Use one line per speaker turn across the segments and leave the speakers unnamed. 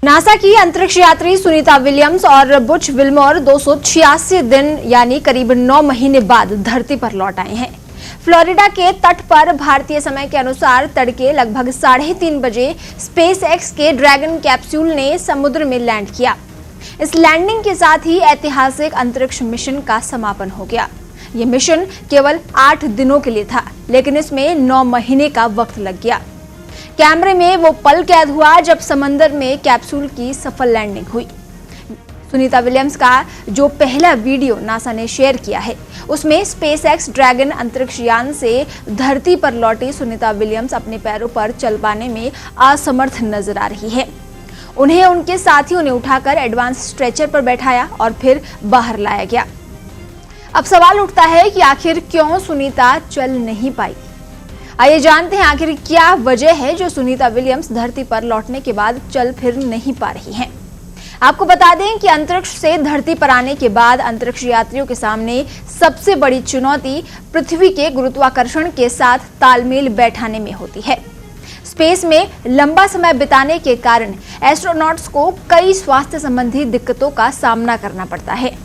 NASA की अंतरिक्ष यात्री सुनीता विलियम्स और बुच विल्मोर 286 दिन यानी करीब 9 महीने बाद धरती पर लौट आए हैं। फ्लोरिडा के तट पर भारतीय समय के अनुसार तड़के लगभग 3:30 बजे स्पेस एक्स के ड्रैगन कैप्सूल ने समुद्र में लैंड किया। इस लैंडिंग के साथ ही ऐतिहासिक अंतरिक्ष मिशन का समापन हो गया। ये मिशन केवल 8 दिनों के लिए था, लेकिन इसमें 9 महीने का वक्त लग गया। कैमरे में वो पल कैद हुआ जब समंदर में कैप्सूल की सफल लैंडिंग हुई। सुनीता विलियम्स का जो पहला वीडियो नासा ने शेयर किया है, उसमें स्पेस एक्स ड्रैगन अंतरिक्ष यान से धरती पर लौटी सुनीता विलियम्स अपने पैरों पर चल पाने में असमर्थ नजर आ रही है। उन्हें उनके साथियों ने उठाकर एडवांस स्ट्रेचर पर बैठाया और फिर बाहर लाया गया। अब सवाल उठता है कि आखिर क्यों सुनीता चल नहीं पाई। आइए जानते हैं आखिर क्या वजह है जो सुनीता विलियम्स धरती पर लौटने के बाद चल फिर नहीं पा रही हैं। आपको बता दें कि अंतरिक्ष से धरती पर आने के बाद अंतरिक्ष यात्रियों के सामने सबसे बड़ी चुनौती पृथ्वी के गुरुत्वाकर्षण के साथ तालमेल बैठाने में होती है। स्पेस में लंबा समय बिताने के कारण एस्ट्रोनॉट्स को कई स्वास्थ्य संबंधी दिक्कतों का सामना करना पड़ता है।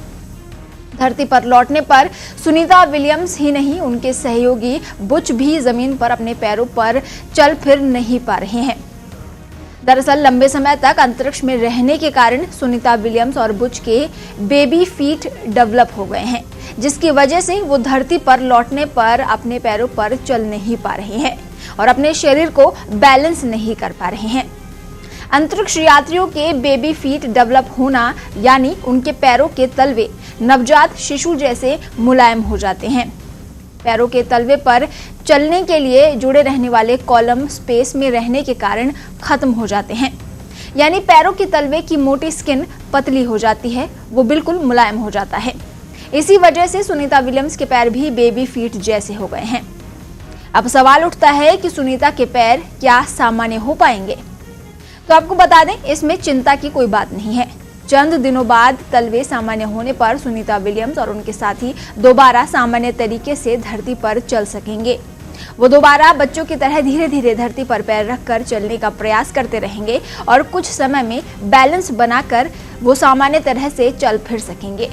धरती पर लौटने पर सुनीता विलियम्स ही नहीं, उनके सहयोगी बुच भी जमीन पर अपने पैरों पर चल फिर नहीं पा रहे हैं। दरअसल लंबे समय तक अंतरिक्ष में रहने के कारण सुनीता विलियम्स और बुच के बेबी फीट डेवलप हो गए हैं, जिसकी वजह से वो धरती पर लौटने पर अपने पैरों पर चल नहीं पा रहे हैं और अपने शरीर को बैलेंस नहीं कर पा रहे हैं। अंतरिक्ष यात्रियों के बेबी फीट डेवलप होना यानी उनके पैरों के तलवे नवजात शिशु जैसे मुलायम हो जाते हैं। पैरों के तलवे पर चलने के लिए जुड़े रहने वाले कॉलम स्पेस में रहने के कारण खत्म हो जाते हैं, यानी पैरों के तलवे की मोटी स्किन पतली हो जाती है, वो बिल्कुल मुलायम हो जाता है। इसी वजह से सुनीता विलियम्स के पैर भी बेबी फीट जैसे हो गए हैं। अब सवाल उठता है कि सुनीता के पैर क्या सामान्य हो पाएंगे? तो आपको बता दें, इसमें चिंता की कोई बात नहीं है। चंद दिनों बाद तलवे सामान्य होने पर सुनीता विलियम्स और उनके साथी दोबारा सामान्य तरीके से धरती पर चल सकेंगे। वो दोबारा बच्चों की तरह धीरे धीरे धरती पर पैर रखकर चलने का प्रयास करते रहेंगे और कुछ समय में बैलेंस बनाकर वो सामान्य तरह से चल फिर सकेंगे।